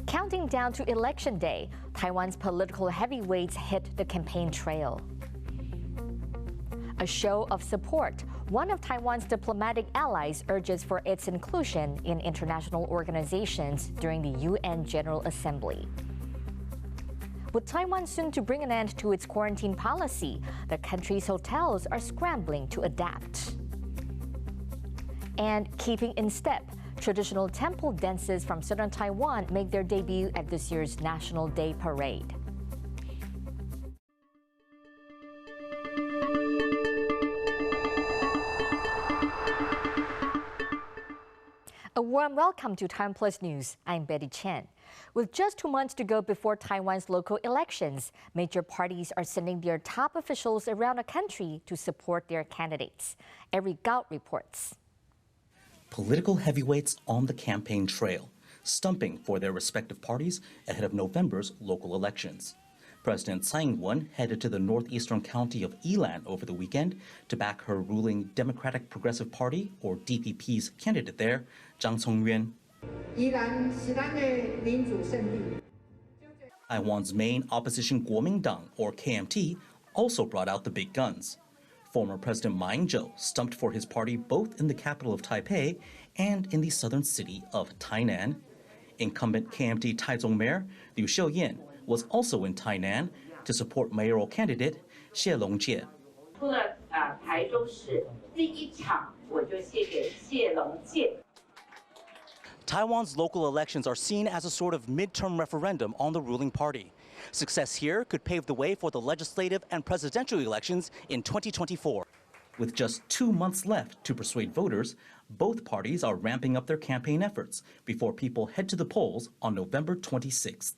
Counting down to Election Day, Taiwan's political heavyweights hit the campaign trail. A show of support, one of Taiwan's diplomatic allies urges for its inclusion in international organizations during the UN General Assembly. With Taiwan soon to bring an end to its quarantine policy, the country's hotels are scrambling to adapt. And keeping in step, traditional temple dances from southern Taiwan make their debut at this year's National Day Parade. A warm welcome to TaiwanPlus News. I'm Betty Chen. With just 2 months to go before Taiwan's local elections, major parties are sending their top officials around the country to support their candidates. Eric Gao reports. Political heavyweights on the campaign trail, stumping for their respective parties ahead of November's local elections. President Tsai Ing-wen headed to the northeastern county of Yilan over the weekend to back her ruling Democratic Progressive Party, or DPP's candidate there, Zhang Cong-yuan. Taiwan's main opposition Kuomintang, or KMT, also brought out the big guns. Former President Ma Ying-jeou stumped for his party both in the capital of Taipei and in the southern city of Tainan. Incumbent KMT Taichung Mayor Liu Xiuyan was also in Tainan to support mayoral candidate Xie Longjie. Taiwan's local elections are seen as a sort of midterm referendum on the ruling party. Success here could pave the way for the legislative and presidential elections in 2024. With just 2 months left to persuade voters, both parties are ramping up their campaign efforts before people head to the polls on November 26th.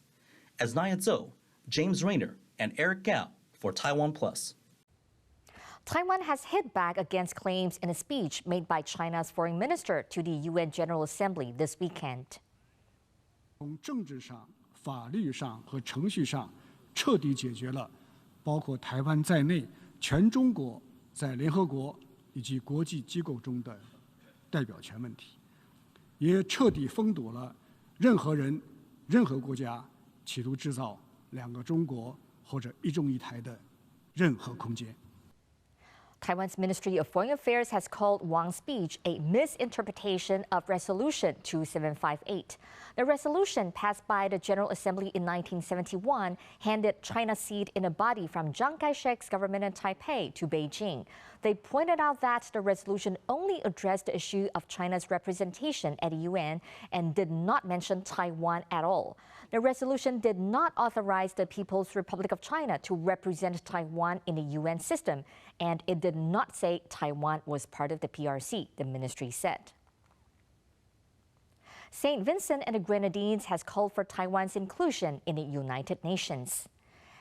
As Naya Zhou, James Rayner, and Eric Gao for TaiwanPlus. Taiwan has hit back against claims in a speech made by China's foreign minister to the UN General Assembly this weekend. 从政治上、法律上和程序上彻底解决了包括台湾在内全中国在联合国以及国际机构中的代表权问题，也彻底封堵了任何人、任何国家企图制造两个中国或者一中一台的任何空间。 Taiwan's Ministry of Foreign Affairs has called Wang's speech a misinterpretation of Resolution 2758. The resolution passed by the General Assembly in 1971 handed China's seat in a body from Chiang Kai-shek's government in Taipei to Beijing. They pointed out that the resolution only addressed the issue of China's representation at the UN and did not mention Taiwan at all. The resolution did not authorize the People's Republic of China to represent Taiwan in the UN system, and it did not say Taiwan was part of the PRC, the ministry said. St. Vincent and the Grenadines has called for Taiwan's inclusion in the United Nations.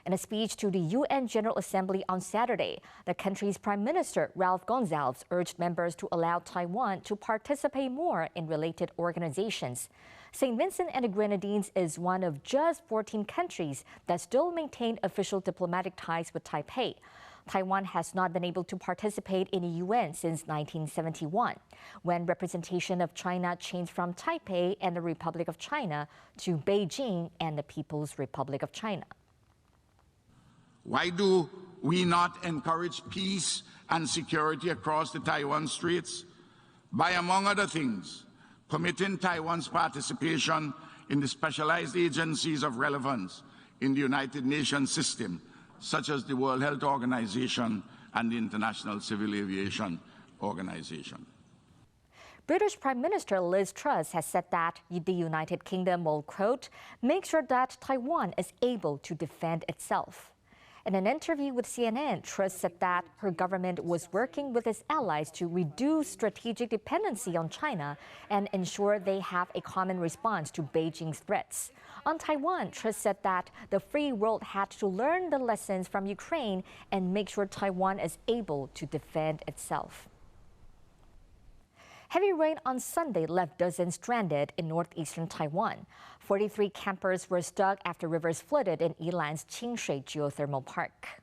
In a speech to the UN General Assembly on Saturday, the country's Prime Minister Ralph Gonsalves urged members to allow Taiwan to participate more in related organizations. St. Vincent and the Grenadines is one of just 14 countries that still maintain official diplomatic ties with Taipei. Taiwan has not been able to participate in the UN since 1971, when representation of China changed from Taipei and the Republic of China to Beijing and the People's Republic of China. Why do we not encourage peace and security across the Taiwan Straits? By, among other things, permitting Taiwan's participation in the specialized agencies of relevance in the United Nations system, such as the World Health Organization and the International Civil Aviation Organization. British Prime Minister Liz Truss has said that the United Kingdom will, quote, make sure that Taiwan is able to defend itself. In an interview with CNN, Truss said that her government was working with its allies to reduce strategic dependency on China and ensure they have a common response to Beijing's threats. On Taiwan, Truss said that the free world had to learn the lessons from Ukraine and make sure Taiwan is able to defend itself. Heavy rain on Sunday left dozens stranded in northeastern Taiwan. 43 campers were stuck after rivers flooded in Yilan's Qingshui Geothermal Park.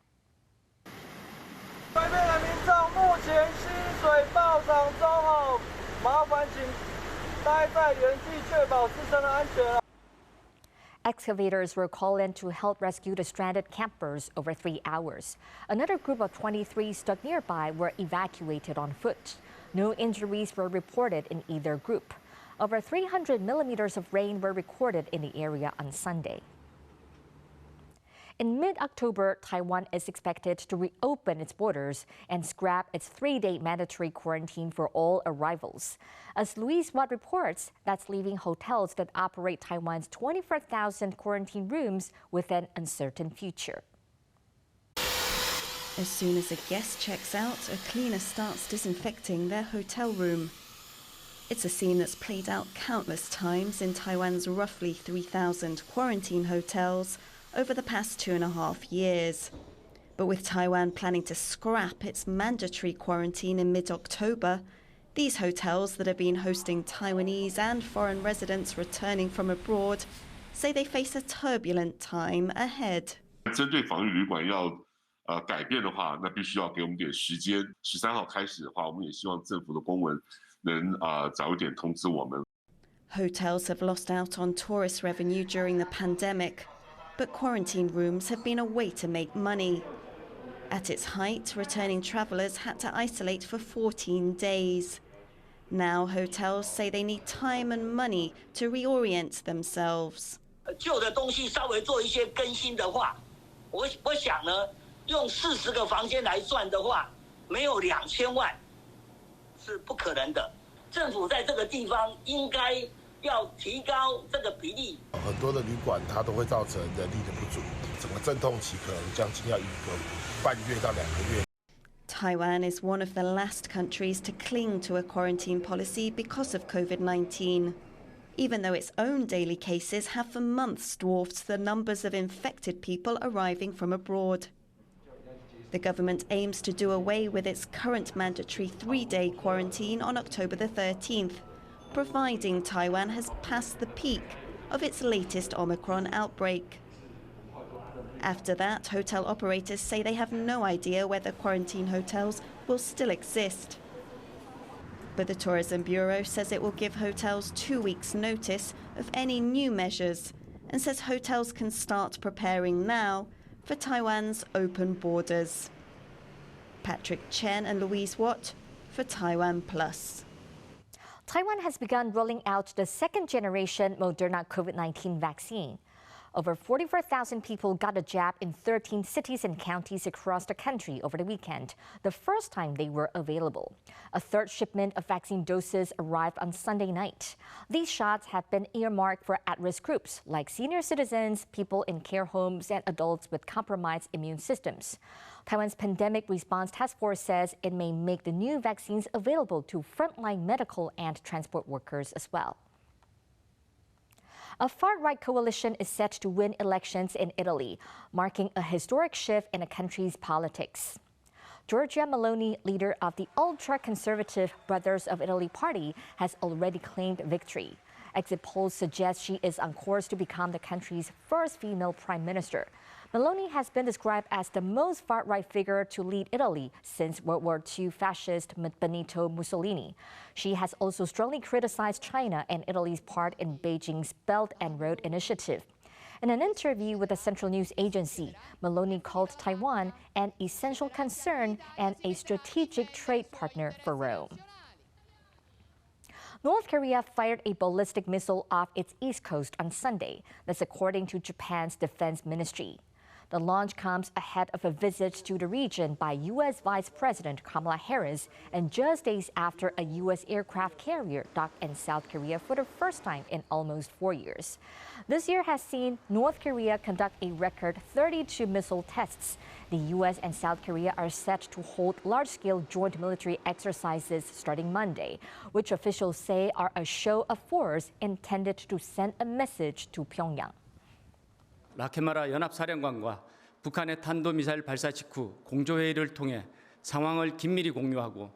水暴涨中哦，麻烦请待在原地，确保自身的安全。 Excavators were called in to help rescue the stranded campers over 3 hours. Another group of 23 stuck nearby were evacuated on foot. No injuries were reported in either group. Over 300 millimeters of rain were recorded in the area on Sunday. In mid-October, Taiwan is expected to reopen its borders and scrap its 3-day mandatory quarantine for all arrivals. As Louise Watt reports, that's leaving hotels that operate Taiwan's 24,000 quarantine rooms with an uncertain future. As soon as a guest checks out, a cleaner starts disinfecting their hotel room. It's a scene that's played out countless times in Taiwan's roughly 3,000 quarantine hotels over the past 2.5 years. But with Taiwan planning to scrap its mandatory quarantine in mid-October, these hotels that have been hosting Taiwanese and foreign residents returning from abroad say they face a turbulent time ahead. 针对防疫旅馆要改变的话，那必须要给我们点时间。13号开始的话，我们也希望政府的公文能早一点通知我们。 Hotels have lost out on tourist revenue during the pandemic, but quarantine rooms have been a way to make money. At its height, returning travellers had to isolate for 14 days. Now hotels say they need time and money to reorient themselves. 旧的东西稍微做一些更新的话，我想呢，用40个房间来算的话，没有2000万是不可能的。政府在这个地方应该要提高这个比例。很多的旅馆它都会造成人力的不足，整个阵痛期可能将近要1个半月到2个月。 Taiwan is one of the last countries to cling to a quarantine policy because of COVID-19, even though its own daily cases have for months dwarfed the numbers of infected people arriving from abroad. The government aims to do away with its current mandatory 3-day quarantine on October the 13th, providing Taiwan has passed the peak of its latest Omicron outbreak. After that, hotel operators say they have no idea whether quarantine hotels will still exist. But the Tourism Bureau says it will give hotels 2 weeks' notice of any new measures and says hotels can start preparing now for Taiwan's open borders. Patrick Chen and Louise Watt for TaiwanPlus. Taiwan has begun rolling out the second-generation Moderna COVID-19 vaccine. Over 44,000 people got a jab in 13 cities and counties across the country over the weekend, the first time they were available. A third shipment of vaccine doses arrived on Sunday night. These shots have been earmarked for at-risk groups like senior citizens, people in care homes, and adults with compromised immune systems. Taiwan's Pandemic Response Task Force says it may make the new vaccines available to frontline medical and transport workers as well. A far-right coalition is set to win elections in Italy, marking a historic shift in the country's politics. Giorgia Meloni, leader of the ultra-conservative Brothers of Italy party, has already claimed victory. Exit polls suggest she is on course to become the country's first female prime minister. Meloni has been described as the most far-right figure to lead Italy since World War II fascist Benito Mussolini. She has also strongly criticized China and Italy's part in Beijing's Belt and Road Initiative. In an interview with the Central News Agency, Meloni called Taiwan an essential concern and a strategic trade partner for Rome. North Korea fired a ballistic missile off its east coast on Sunday. That's according to Japan's defense ministry. The launch comes ahead of a visit to the region by U.S. Vice President Kamala Harris and just days after a U.S. aircraft carrier docked in South Korea for the first time in almost 4 years. This year has seen North Korea conduct a record 32 missile tests. The U.S. and South Korea are set to hold large-scale joint military exercises starting Monday, which officials say are a show of force intended to send a message to Pyongyang. 라케마라 연합사령관과 북한의 탄도미사일 발사 직후 공조회의를 통해 상황을 긴밀히 공유하고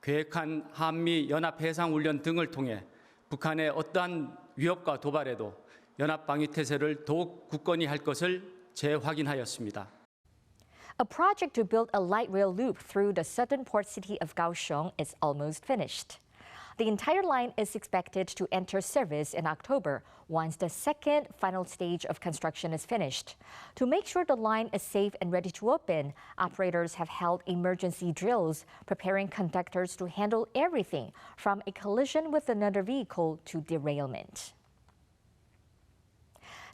계획한 한미 연합해상훈련 등을 통해 북한의 어떠한 위협과 도발에도 연합방위태세를 더욱 굳건히 할 것을 재확인하였습니다. A project to build a light rail loop through the southern port city of Kaohsiung is almost finished. The entire line is expected to enter service in October once the second final stage of construction is finished. To make sure the line is safe and ready to open, operators have held emergency drills, preparing conductors to handle everything from a collision with another vehicle to derailment.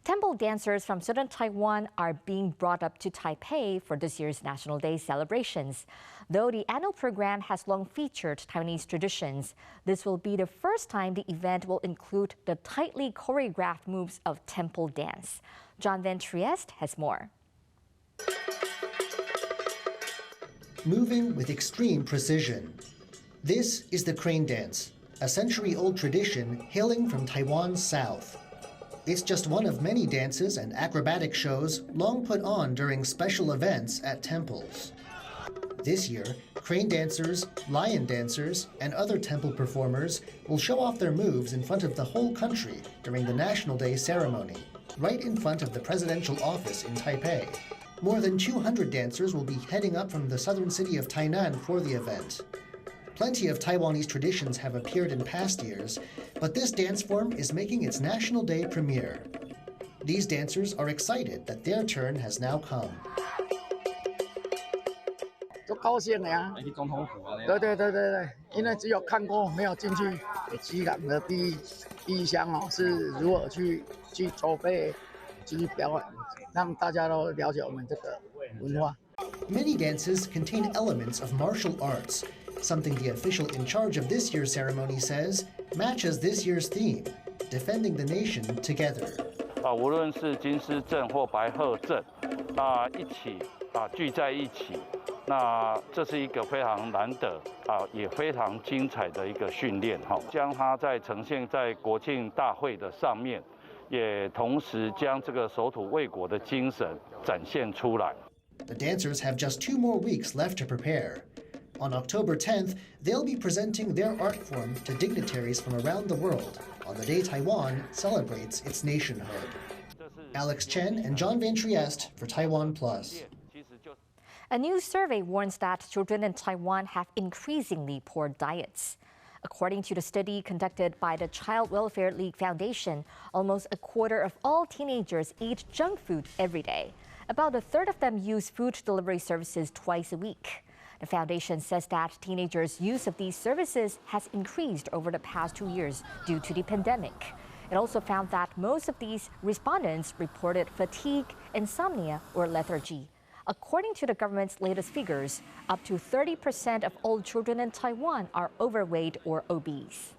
Temple dancers from southern Taiwan are being brought up to Taipei for this year's National Day celebrations. Though the annual program has long featured Taiwanese traditions, this will be the first time the event will include the tightly choreographed moves of temple dance. John Van Trieste has more. Moving with extreme precision. This is the crane dance, a century-old tradition hailing from Taiwan's south. It's just one of many dances and acrobatic shows long put on during special events at temples. This year, crane dancers, lion dancers, and other temple performers will show off their moves in front of the whole country during the National Day ceremony, right in front of the presidential office in Taipei. More than 200 dancers will be heading up from the southern city of Tainan for the event. Plenty of Taiwanese traditions have appeared in past years, but this dance form is making its National Day premiere. These dancers are excited that their turn has now come. 都高兴呀！总统府啊，对，因为只有看过没有进去，基隆的第一项哦是如何去筹备、去表演，让大家都了解我们这个文化。Many dances contain elements of martial arts, something the official in charge of this year's ceremony says matches this year's theme, defending the nation together. 无论是金狮镇或白鹤镇，一起聚在一起。 那这是一个非常难得也非常精彩的一个训练将它在呈现在国庆大会的上面，也同时将这个守土卫国的精神展现出来。The dancers have just 2 more weeks left to prepare. On October 10th, they'll be presenting their art form to dignitaries from around the world on the day Taiwan celebrates its nationhood. Alex Chen and John Van Trieste for TaiwanPlus. A new survey warns that children in Taiwan have increasingly poor diets. According to the study conducted by the Child Welfare League Foundation, almost a quarter of all teenagers eat junk food every day. About a third of them use food delivery services twice a week. The foundation says that teenagers' use of these services has increased over the past 2 years due to the pandemic. It also found that most of these respondents reported fatigue, insomnia, or lethargy. According to the government's latest figures, up to 30% of all children in Taiwan are overweight or obese.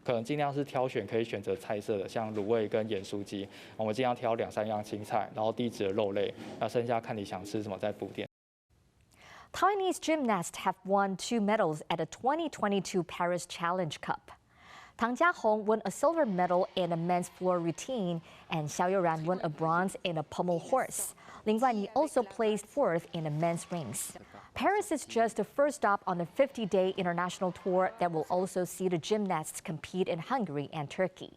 可能尽量是挑选可以选择菜色的，像卤味跟盐酥鸡，我们尽量挑2、3样青菜，然后低脂的肉类，那剩下看你想吃什么再补点。Taiwanese gymnasts have won 2 medals at the 2022 Paris Challenge Cup. Tang Jiahong won a silver medal in a men's floor routine, and Xiao Youran won a bronze in a pommel horse. Ling Guanyi also placed 4th in the men's rings. Paris is just the first stop on the 50-day international tour that will also see the gymnasts compete in Hungary and Turkey.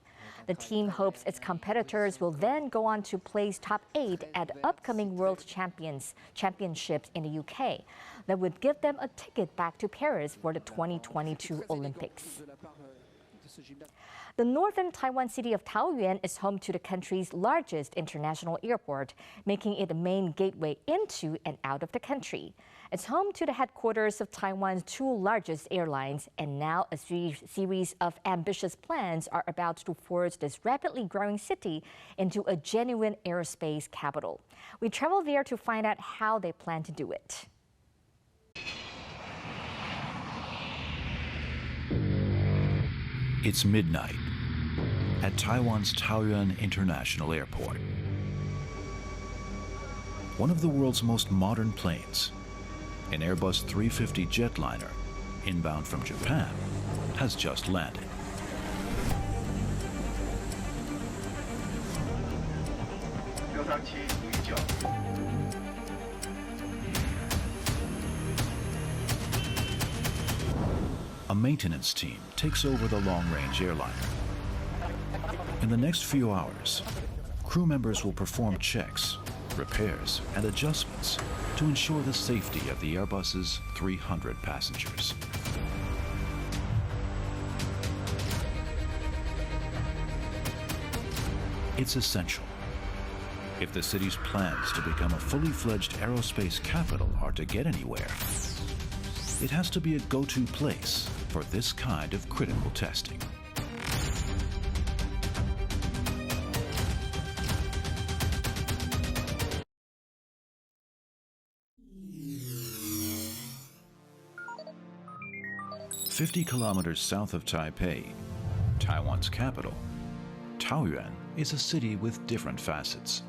The team hopes its competitors will then go on to place top 8 at the upcoming World Championships in the UK. That would give them a ticket back to Paris for the 2022 Olympics. The northern Taiwan city of Taoyuan is home to the country's largest international airport, making it the main gateway into and out of the country. It's home to the headquarters of Taiwan's 2 largest airlines, and now a series of ambitious plans are about to forge this rapidly growing city into a genuine aerospace capital. We travel there to find out how they plan to do it. It's midnight at Taiwan's Taoyuan International Airport. One of the world's most modern planes, an Airbus 350 jetliner, inbound from Japan, has just landed. A maintenance team takes over the long-range airliner. In the next few hours, crew members will perform checks repairs, and adjustments to ensure the safety of the Airbus's 300 passengers. It's essential. If the city's plans to become a fully fledged aerospace capital are to get anywhere, it has to be a go-to place for this kind of critical testing. "50 kilometers south of Taipei, Taiwan's capital, Taoyuan is a city with different facets.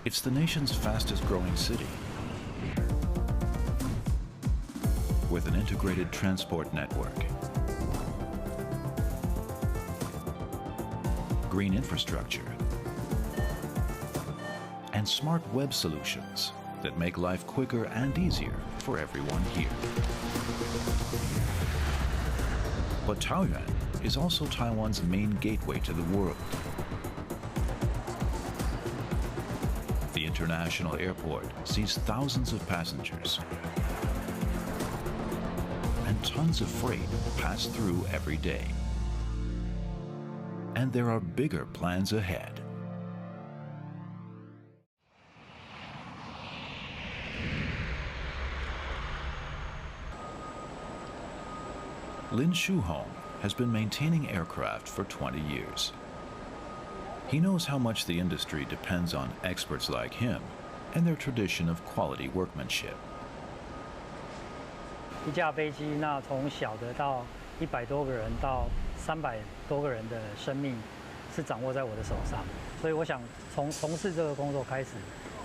It's the nation's fastest growing city, with an integrated transport network, green infrastructure, and smart web solutions that make life quicker and easier for everyone here. But Taoyuan is also Taiwan's main gateway to the world. The international airport sees thousands of passengers, and tons of freight pass through every day. And there are bigger plans ahead. Lin Shuhong has been maintaining aircraft for 20 years. He knows how much the industry depends on experts like him and their tradition of quality workmanship. 一架飞机，那从小的到100多个人到300多个人的生命，是掌握在我的手上。所以我想从事这个工作开始，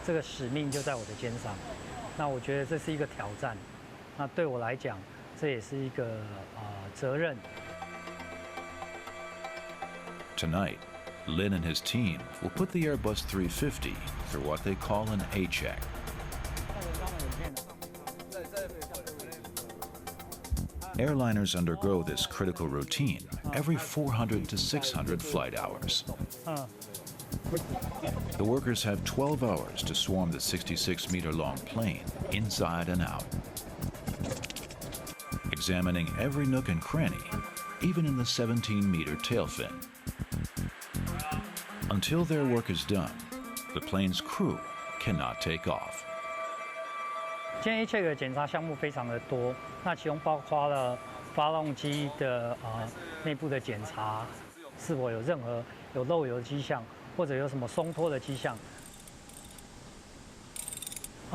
这个使命就在我的肩上。那我觉得这是一个挑战，那对我来讲，这也是一个责任。Tonight, Lin and his team will put the Airbus 350 through what they call an A check. Airliners undergo this critical routine every 400 to 600 flight hours. The workers have 12 hours to swarm the 66-meter-long plane inside and out, examining every nook and cranny, even in the 17-meter tail fin. Until their work is done, the plane's crew cannot take off. 今天 A check 的检查项目非常的多，那其中包括了发动机的内部的检查，是否有任何有漏油的迹象，或者有什么松脱的迹象。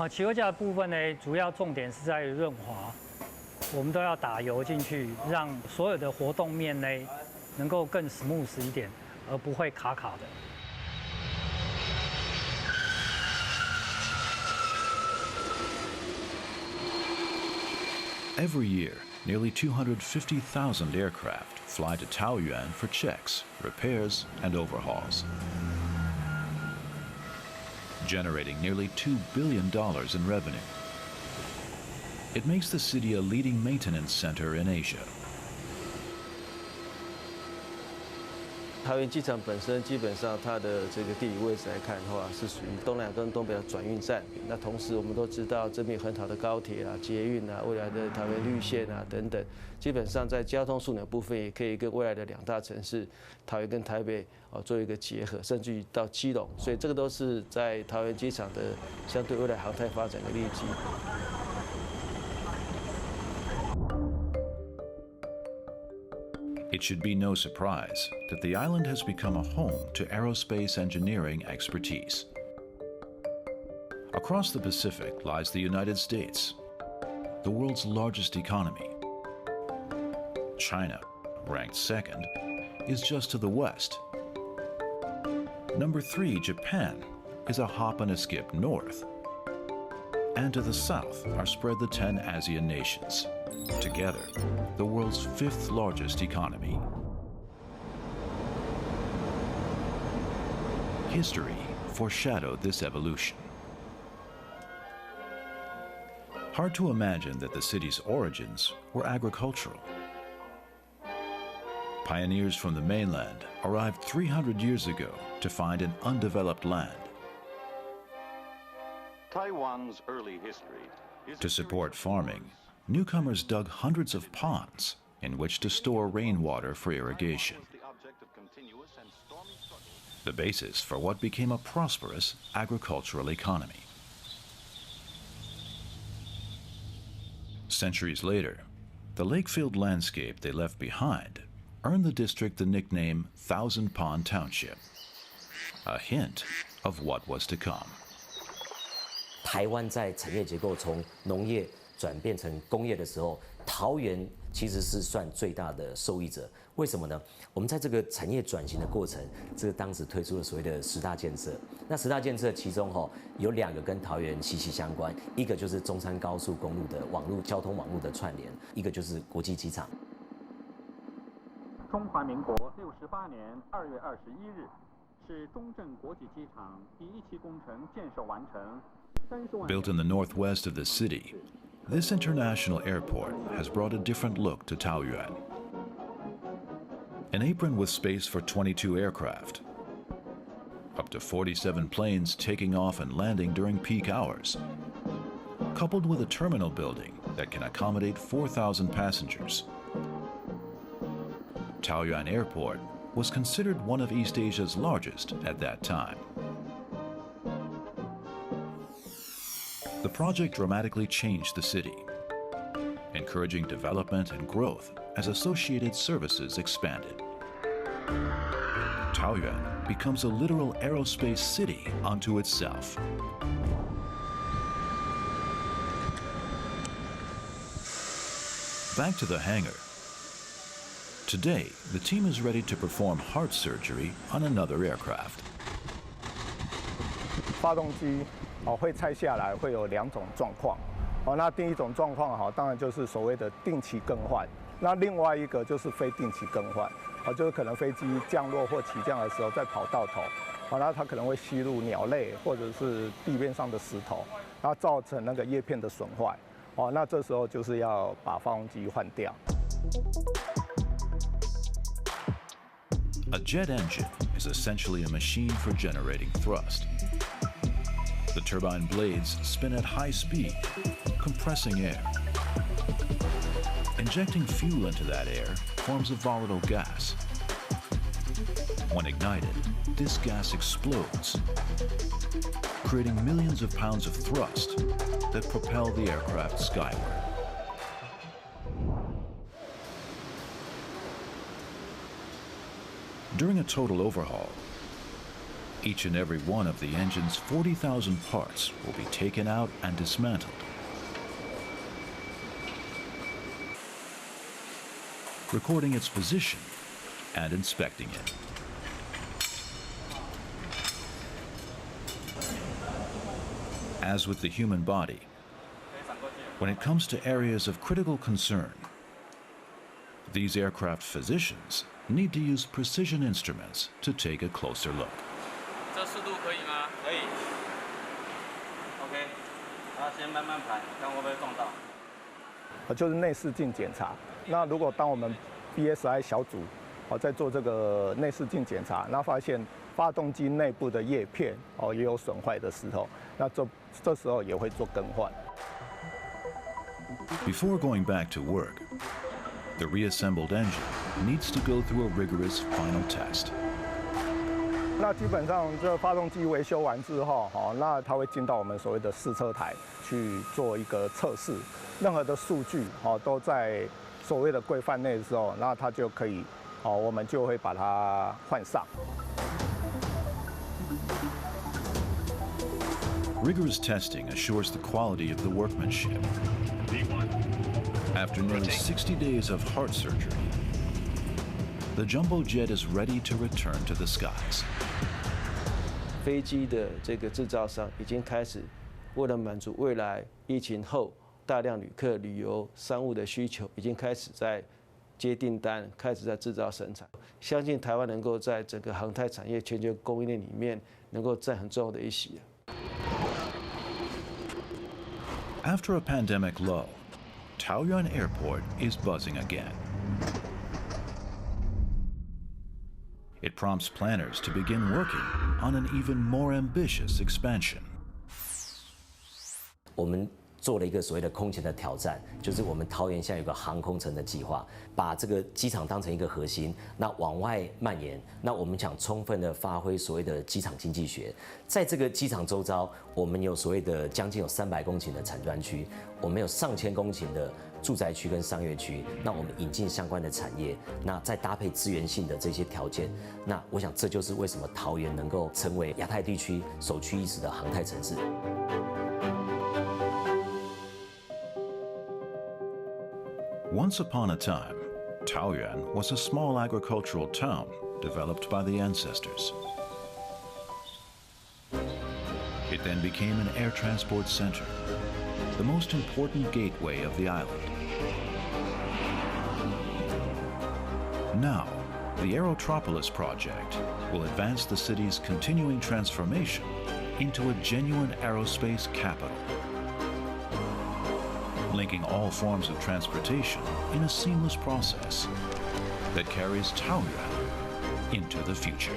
起落架的部分呢，主要重点是在于润滑，我们都要打油进去，让所有的活动面呢能够更 smooth 一点，而不会卡卡的。 Every year, nearly 250,000 aircraft fly to Taoyuan for checks, repairs, and overhauls, generating nearly $2 billion in revenue. It makes the city a leading maintenance center in Asia. 桃园机场本身基本上它的这个地理位置来看的话，是属于东南跟东北的转运站。那同时我们都知道这边有很好的高铁啊、捷运啊、未来的桃园绿线啊等等，基本上在交通枢纽部分也可以跟未来的2大城市桃园跟台北做一个结合，甚至于到基隆，所以这个都是在桃园机场的相对未来航太发展的利基。 It should be no surprise that the island has become a home to aerospace engineering expertise. Across the Pacific lies the United States, the world's largest economy. China, ranked second, is just to the west. Number 3, Japan, is a hop and a skip north. And to the south are spread the 10 ASEAN nations. Together, the world's 5th largest economy. History foreshadowed this evolution. Hard to imagine that the city's origins were agricultural. Pioneers from the mainland arrived 300 years ago to find an undeveloped land. Taiwan's early history is To support farming, newcomers dug hundreds of ponds in which to store rainwater for irrigation, the basis for what became a prosperous agricultural economy. Centuries later, the lake-filled landscape they left behind earned the district the nickname Thousand Pond Township, a hint of what was to come. 台湾在产业结构从农业转变成工业的时候，桃园其实是算最大的受益者。为什么呢？我们在这个产业转型的过程，这个当时推出了所谓的10大建设。那10大建设其中有2个跟桃园息息相关，一个就是中山高速公路的交通网络的串联，一个就是国际机场。中华民国68年2月21日，是中正国际机场第1期工程建设完成。 Built in the northwest of the city, this international airport has brought a different look to Taoyuan. An apron with space for 22 aircraft, up to 47 planes taking off and landing during peak hours, coupled with a terminal building that can accommodate 4,000 passengers. Taoyuan Airport was considered one of East Asia's largest at that time. The project dramatically changed the city, encouraging development and growth as associated services expanded. Taoyuan becomes a literal aerospace city unto itself. Back to the hangar. Today, the team is ready to perform heart surgery on another aircraft. 发动机会拆下来，会有2种状况。那第一种状况当然就是所谓的定期更换。那另外一个就是非定期更换，就是可能飞机降落或起降的时候在跑道头，那它可能会吸入鸟类或者是地面上的石头，然后造成那个叶片的损坏。那这时候就是要把发动机换掉。 A jet engine is essentially a machine for generating thrust. The turbine blades spin at high speed, compressing air. Injecting fuel into that air forms a volatile gas. When ignited, this gas explodes, creating millions of pounds of thrust that propel the aircraft skyward. During a total overhaul, each and every one of the engine's 40,000 parts will be taken out and dismantled. Recording its position and inspecting it. As with the human body, when it comes to areas of critical concern, these aircraft physicians need to use precision instruments to take a closer look. 这速度可以吗？可以。OK， 先慢慢排，看会不会撞到。就是内视镜检查。那如果当我们 BSI 小组在做这个内视镜检查，那发现发动机内部的叶片也有损坏的时候，那这时候也会做更换。Before going back to work, the reassembled engine needs to go through a rigorous final test. 那基本上这发动机维修完之后，那它会进到我们所谓的试车台去做一个测试，任何的数据都在所谓的规范内的时候，那它就可以，我们就会把它换上。 Rigorous testing assures the quality of the workmanship. After nearly 60 days of heart surgery, the jumbo jet is ready to return to the skies. 飞机的这个制造商已经开始，为了满足未来疫情后大量旅客旅游商务的需求，已经开始在接订单，开始在制造生产。相信台湾能够在整个航太产业全球供应链里面能够占很重要的一席。 After a pandemic lull, Taoyuan Airport is buzzing again. It prompts planners to begin working on an even more ambitious expansion. 我们做了一个所谓的空前的挑战，就是我们桃园现在有个航空城的计划，把这个机场当成一个核心，那往外蔓延。那我们想充分的发挥所谓的机场经济学，在这个机场周遭，我们有所谓的将近有300公顷的产专区，我们有上千公顷的住宅区跟商业区。那我们引进相关的产业，那再搭配资源性的这些条件，那我想这就是为什么桃园能够成为亚太地区首屈一指的航太城市。 Once upon a time, Taoyuan was a small agricultural town developed by the ancestors. It then became an air transport center, the most important gateway of the island. Now, the Aerotropolis project will advance the city's continuing transformation into a genuine aerospace capital, linking all forms of transportation in a seamless process that carries Taoyuan into the future.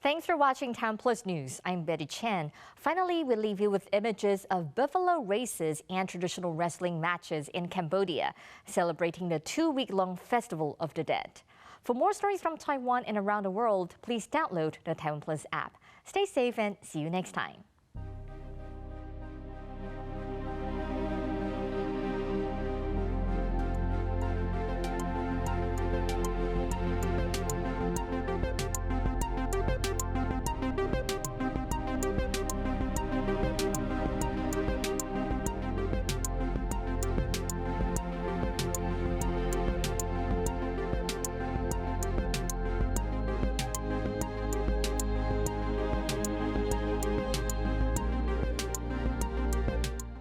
Thanks for watching TaiwanPlus News. I'm Betty Chen. Finally, we leave you with images of buffalo races and traditional wrestling matches in Cambodia, celebrating the 2-week-long Festival of the Dead. For more stories from Taiwan and around the world, please download the TaiwanPlus app. Stay safe and see you next time.